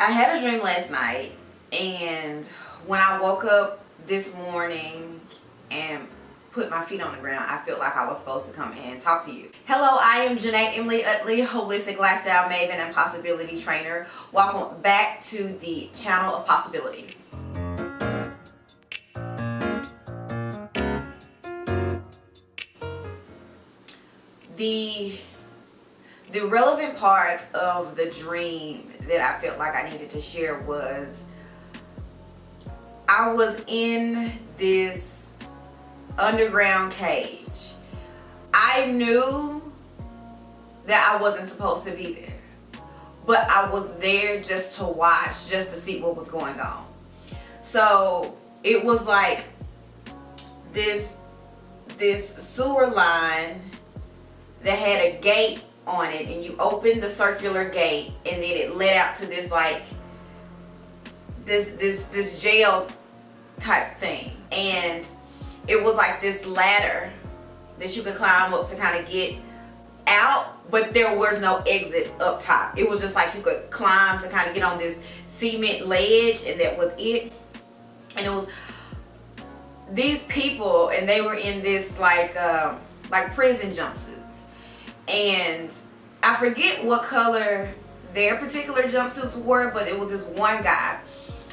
I had a dream last night, and when I woke up this morning and put my feet on the ground, I felt like I was supposed to come and talk to you. Hello, I am Janae Emily Utley, holistic lifestyle maven and possibility trainer. Welcome back to the channel of possibilities. The relevant part of the dream that I felt like I needed to share was I was in this underground cage. I knew that I wasn't supposed to be there, but I was there just to watch, just to see what was going on. So it was like this sewer line that had a gate on it, and you opened the circular gate, and then it led out to this like this jail type thing, and it was like this ladder that you could climb up to kind of get out, but there was no exit up top. It was just like you could climb to kind of get on this cement ledge, and that was it. And it was these people, and they were in this like prison jumpsuits. And I forget what color their particular jumpsuits were, but it was this one guy.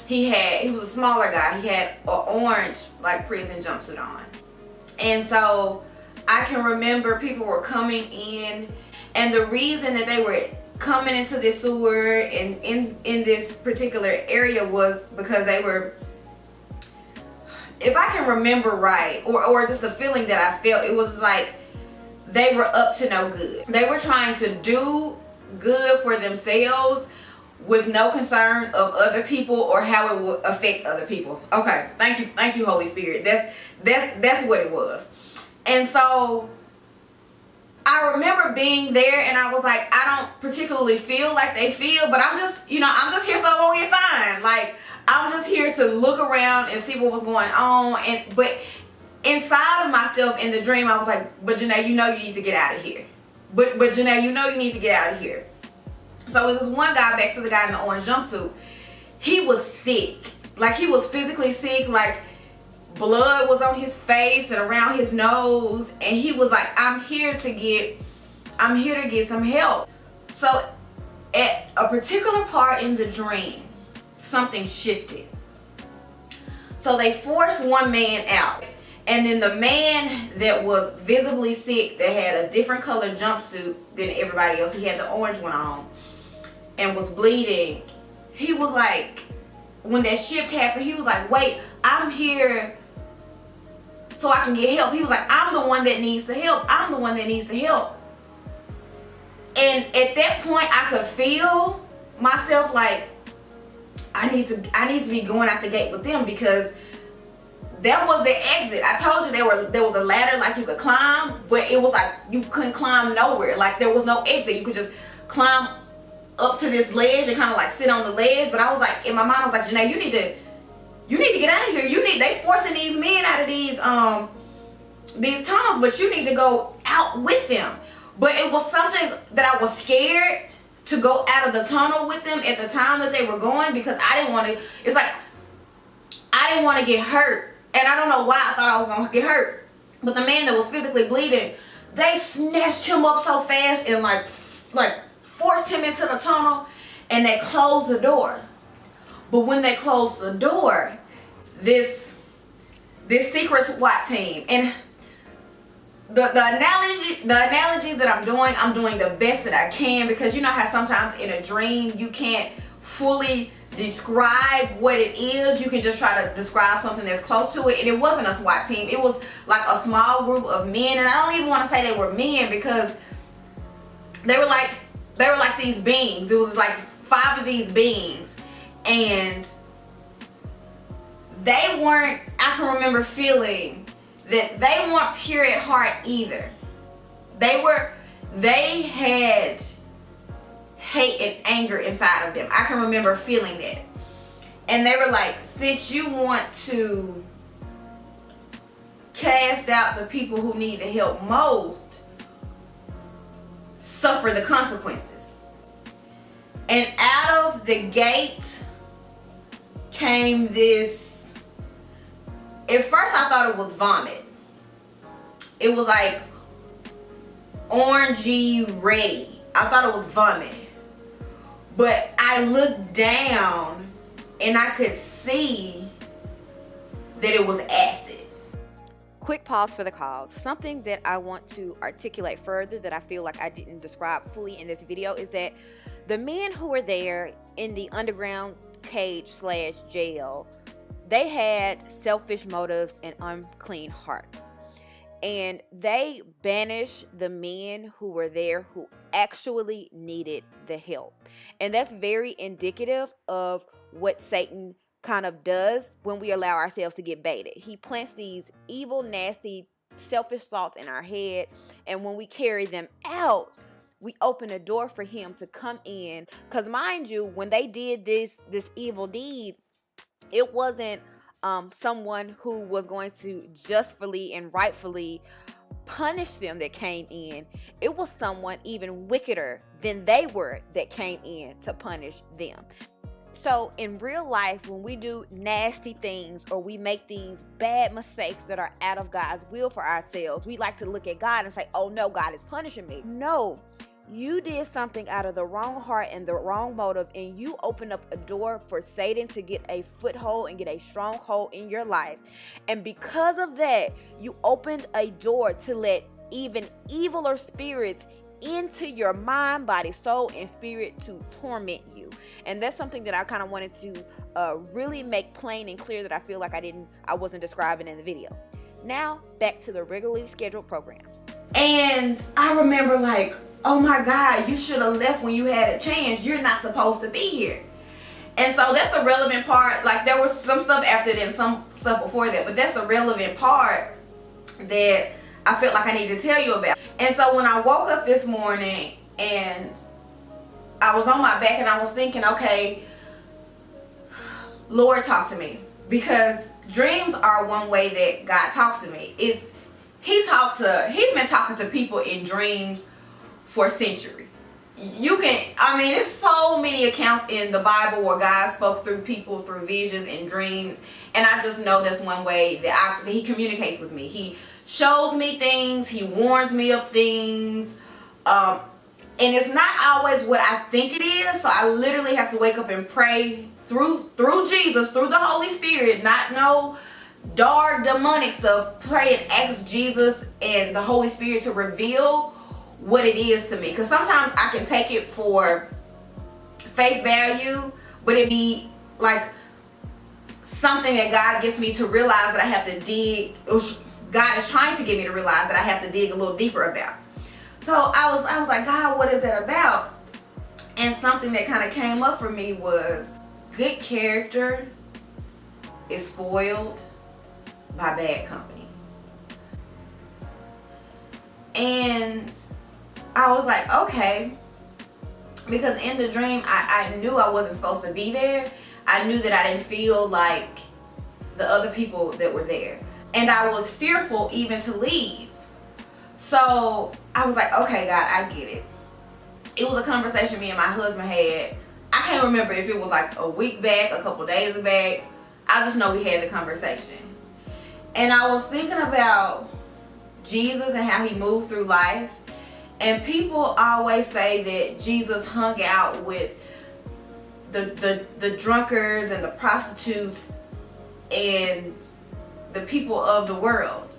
He was a smaller guy. He had an orange like prison jumpsuit on. And so I can remember people were coming in, and the reason that they were coming into this sewer and in this particular area was because they were, if I can remember right, or just the feeling that I felt, it was like they were up to no good. They were trying to do good for themselves with no concern of other people or how it would affect other people. Okay, thank you, Holy Spirit. That's what it was. And so I remember being there, and I was like, I don't particularly feel like they feel, but I'm just here so I won't get fined. Like, I'm just here to look around and see what was going on. But inside of myself in the dream, I was like, but Janae, you know you need to get out of here. But Janae, you know you need to get out of here. So it was this one guy, back to the guy in the orange jumpsuit. He was sick. Like, he was physically sick. Like, blood was on his face and around his nose. And he was like, I'm here to get some help. So at a particular part in the dream, something shifted. So they forced one man out. And then the man that was visibly sick, that had a different color jumpsuit than everybody else, he had the orange one on and was bleeding. He was like, when that shift happened, he was like, wait, I'm here so I can get help. He was like, I'm the one that needs the help. I'm the one that needs the help. And at that point, I could feel myself like, I need to be going out the gate with them, because that was the exit. I told you there was a ladder like you could climb, but it was like you couldn't climb nowhere. Like, there was no exit. You could just climb up to this ledge and kind of like sit on the ledge. But I was like, in my mind, I was like, Janae, you need to get out of here. They forcing these men out of these tunnels, but you need to go out with them. But it was something that I was scared to go out of the tunnel with them at the time that they were going, because I didn't want to. It's like I didn't want to get hurt. And I don't know why I thought I was going to get hurt. But the man that was physically bleeding, they snatched him up so fast and like forced him into the tunnel, and they closed the door. But when they closed the door, this secret SWAT team, and the analogies that I'm doing the best that I can, because you know how sometimes in a dream you can't fully describe what it is. You can just try to describe something that's close to it. And it wasn't a SWAT team. It was like a small group of men, and I don't even want to say they were men, because they were like these beings. It was like 5 of these beings, and they weren't, I can remember feeling that they weren't pure at heart either. They had hate and anger inside of them. I can remember feeling that. And they were like, since you want to cast out the people who need the help most, suffer the consequences. And out of the gate came this, at first I thought it was vomit. It was like orangey reddy. I thought it was vomit. But I looked down and I could see that it was acid. Quick pause for the cause. Something that I want to articulate further that I feel like I didn't describe fully in this video is that the men who were there in the underground cage/jail, they had selfish motives and unclean hearts. And they banished the men who were there who actually needed the help. And that's very indicative of what Satan kind of does when we allow ourselves to get baited. He plants these evil, nasty, selfish thoughts in our head, and when we carry them out, we open a door for him to come in. Because mind you, when they did this evil deed, it wasn't someone who was going to justly and rightfully punish them that came in. It was someone even wickeder than they were that came in to punish them. So in real life, when we do nasty things or we make these bad mistakes that are out of God's will for ourselves, we like to look at God and say, oh no, God is punishing me. No, you did something out of the wrong heart and the wrong motive, and you opened up a door for Satan to get a foothold and get a stronghold in your life. And because of that, you opened a door to let even eviler spirits into your mind, body, soul, and spirit to torment you. And that's something that I kind of wanted to really make plain and clear that I feel like I wasn't describing in the video. Now back to the regularly scheduled program. And I remember like, oh my God, you should have left when you had a chance. You're not supposed to be here. And so that's the relevant part. Like there was some stuff after that and some stuff before that, but that's the relevant part that I felt like I need to tell you about. And so when I woke up this morning and I was on my back and I was thinking, okay, Lord, talk to me. Because dreams are one way that God talks to me. He's been talking to people in dreams for a century. There's so many accounts in the Bible where God spoke through people through visions and dreams. And I just know that's one way that he communicates with me. He shows me things. He warns me of things. And it's not always what I think it is. So I literally have to wake up and pray through Jesus, through the Holy Spirit, not no dark demonic stuff. Pray and ask Jesus and the Holy Spirit to reveal what it is to me. Because sometimes I can take it for face value, but it be like something that God gets me to realize that I have to dig. God is trying to get me to realize that I have to dig a little deeper about. So I was like, God, what is that about? And something that kind of came up for me was good character is spoiled by bad company. And I was like, okay, because in the dream I knew I wasn't supposed to be there. I knew that I didn't feel like the other people that were there. And I was fearful even to leave. So I was like, okay, God, I get it. It was a conversation me and my husband had. I can't remember if it was like a week back, a couple days back. I just know we had the conversation. And I was thinking about Jesus and how he moved through life. And people always say that Jesus hung out with the drunkards and the prostitutes and the people of the world.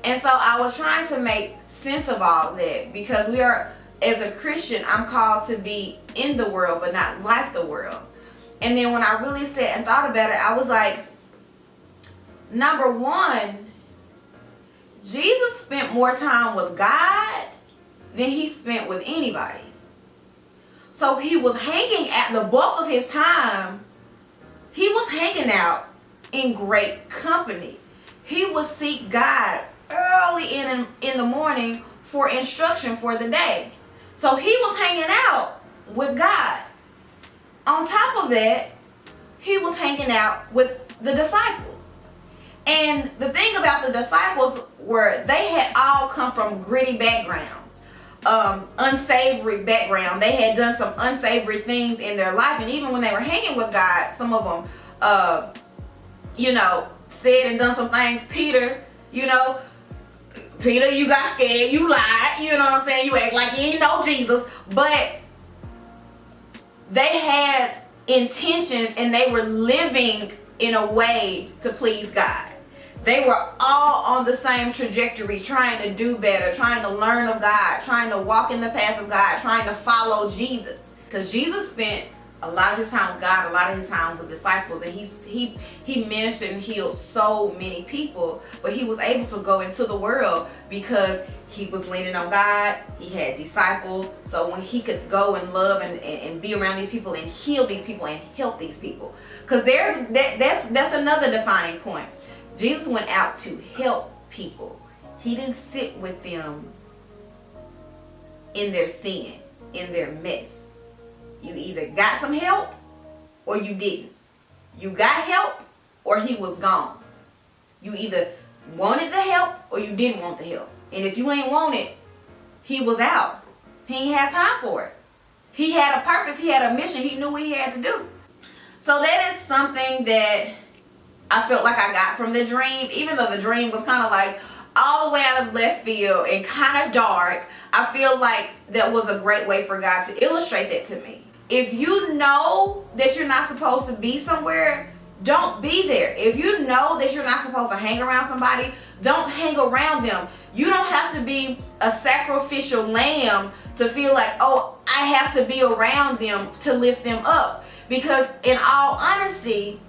And so I was trying to make sense of all that, because we are, as a Christian, I'm called to be in the world but not like the world. And then when I really sat and thought about it, I was like, number one, Jesus spent more time with God than he spent with anybody. So he was hanging at the bulk of his time. He was hanging out in great company. He would seek God early in the morning for instruction for the day. So he was hanging out with God. On top of that, he was hanging out with the disciples. And the thing about the disciples were they had all come from gritty backgrounds. unsavory background. They had done some unsavory things in their life, and even when they were hanging with God, some of them you know, said and done some things. Peter, you know, Peter, you got scared, you lied, you know what I'm saying, you act like you ain't know Jesus. But they had intentions and they were living in a way to please God. They were all on the same trajectory, trying to do better, trying to learn of God, trying to walk in the path of God, trying to follow Jesus. Because Jesus spent a lot of his time with God, a lot of his time with disciples, and he ministered and healed so many people. But he was able to go into the world because he was leaning on God. He had disciples, so when he could go and love and be around these people and heal these people and help these people. Because that's another defining point. Jesus went out to help people. He didn't sit with them in their sin, in their mess. You either got some help or you didn't. You got help or he was gone. You either wanted the help or you didn't want the help. And if you ain't want it, he was out. He ain't had time for it. He had a purpose. He had a mission. He knew what he had to do. So that is something that I felt like I got from the dream. Even though the dream was kind of like all the way out of left field and kind of dark, I feel like that was a great way for God to illustrate that to me. If you know that you're not supposed to be somewhere, don't be there. If you know that you're not supposed to hang around somebody, don't hang around them. You don't have to be a sacrificial lamb to feel like, oh, I have to be around them to lift them up. Because in all honesty,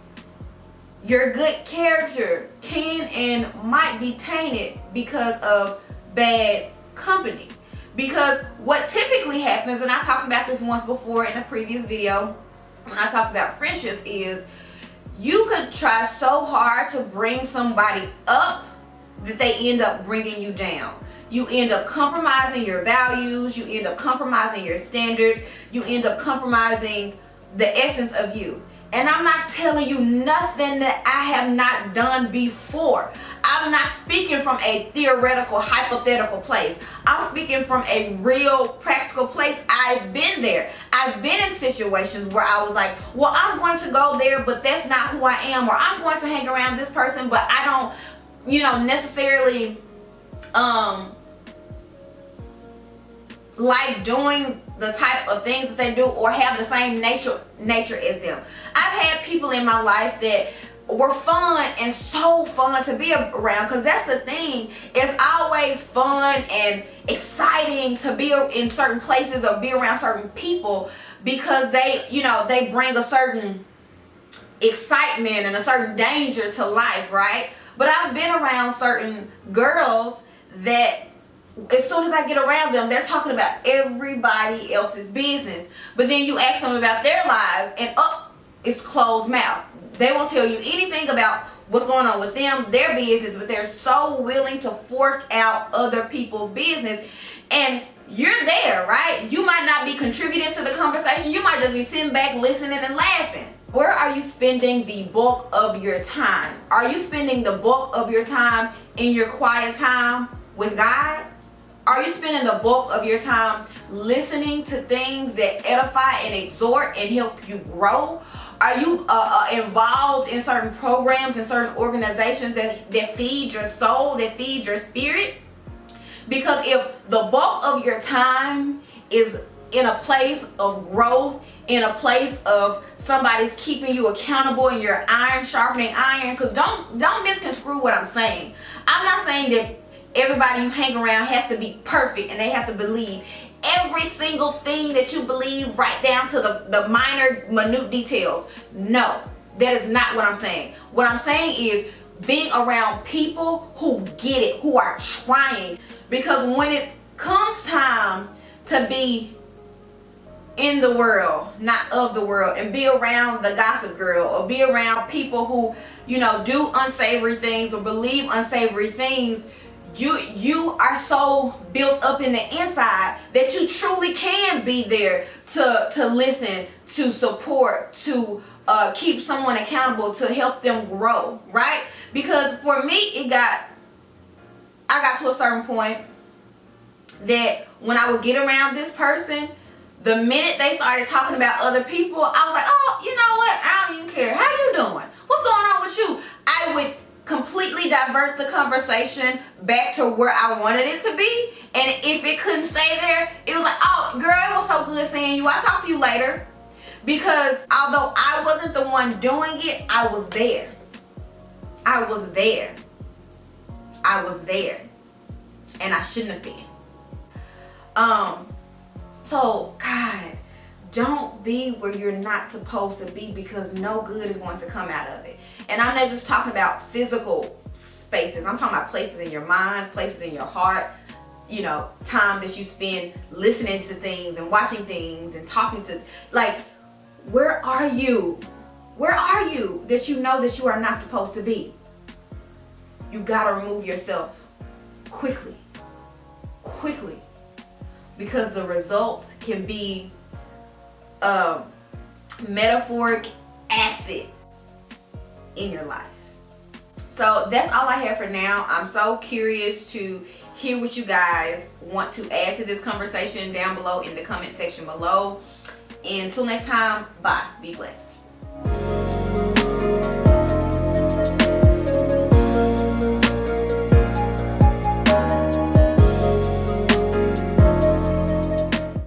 your good character can and might be tainted because of bad company. Because what typically happens, and I talked about this once before in a previous video when I talked about friendships, is you could try so hard to bring somebody up that they end up bringing you down. You end up compromising your values. You end up compromising your standards. You end up compromising the essence of you. And I'm not telling you nothing that I have not done before. I'm not speaking from a theoretical, hypothetical place. I'm speaking from a real, practical place. I've been there. I've been in situations where I was like, well, I'm going to go there, but that's not who I am. Or I'm going to hang around this person, but I don't, you know, necessarily like doing the type of things that they do or have the same nature as them. I've had people in my life that were fun and so fun to be around, because that's the thing. It's always fun and exciting to be in certain places or be around certain people, because they, you know, they bring a certain excitement and a certain danger to life, right? But I've been around certain girls that as soon as I get around them, they're talking about everybody else's business. But then you ask them about their lives and it's closed mouth. They won't tell you anything about what's going on with them, their business, but they're so willing to fork out other people's business. And you're there, right? You might not be contributing to the conversation. You might just be sitting back listening and laughing. Where are you spending the bulk of your time? Are you spending the bulk of your time in your quiet time with God? Are you spending the bulk of your time listening to things that edify and exhort and help you grow? Are you involved in certain programs and certain organizations that feed your soul, that feed your spirit? Because if the bulk of your time is in a place of growth, in a place of somebody's keeping you accountable and your iron sharpening iron, because don't misconstrue what I'm saying. I'm not saying that everybody you hang around has to be perfect and they have to believe every single thing that you believe, right down to the minute details. No, that is not what I'm saying. What I'm saying is being around people who get it, who are trying. Because when it comes time to be in the world, not of the world, and be around the gossip girl or be around people who, you know, do unsavory things or believe unsavory things, you are so built up in the inside that you truly can be there to listen, to support, to keep someone accountable, to help them grow, right? Because for me, I got to a certain point that when I would get around this person, the minute they started talking about other people, I was like, oh, you know what? I don't even care. How you doing? What's going on with you? I would completely divert the conversation back to where I wanted it to be. And if it couldn't stay there, it was like, oh, girl, it was so good seeing you. I'll talk to you later. Because although I wasn't the one doing it, I was there. I was there. I was there. And I shouldn't have been. So, God, don't be where you're not supposed to be, because no good is going to come out of it. And I'm not just talking about physical spaces. I'm talking about places in your mind, places in your heart, you know, time that you spend listening to things and watching things and talking to, like, where are you? Where are you that you know that you are not supposed to be? You gotta remove yourself quickly. Quickly. Because the results can be metaphoric acid in your life. So that's all I have for now. I'm so curious to hear what you guys want to add to this conversation down below in the comment section below. And until next time, bye. Be blessed.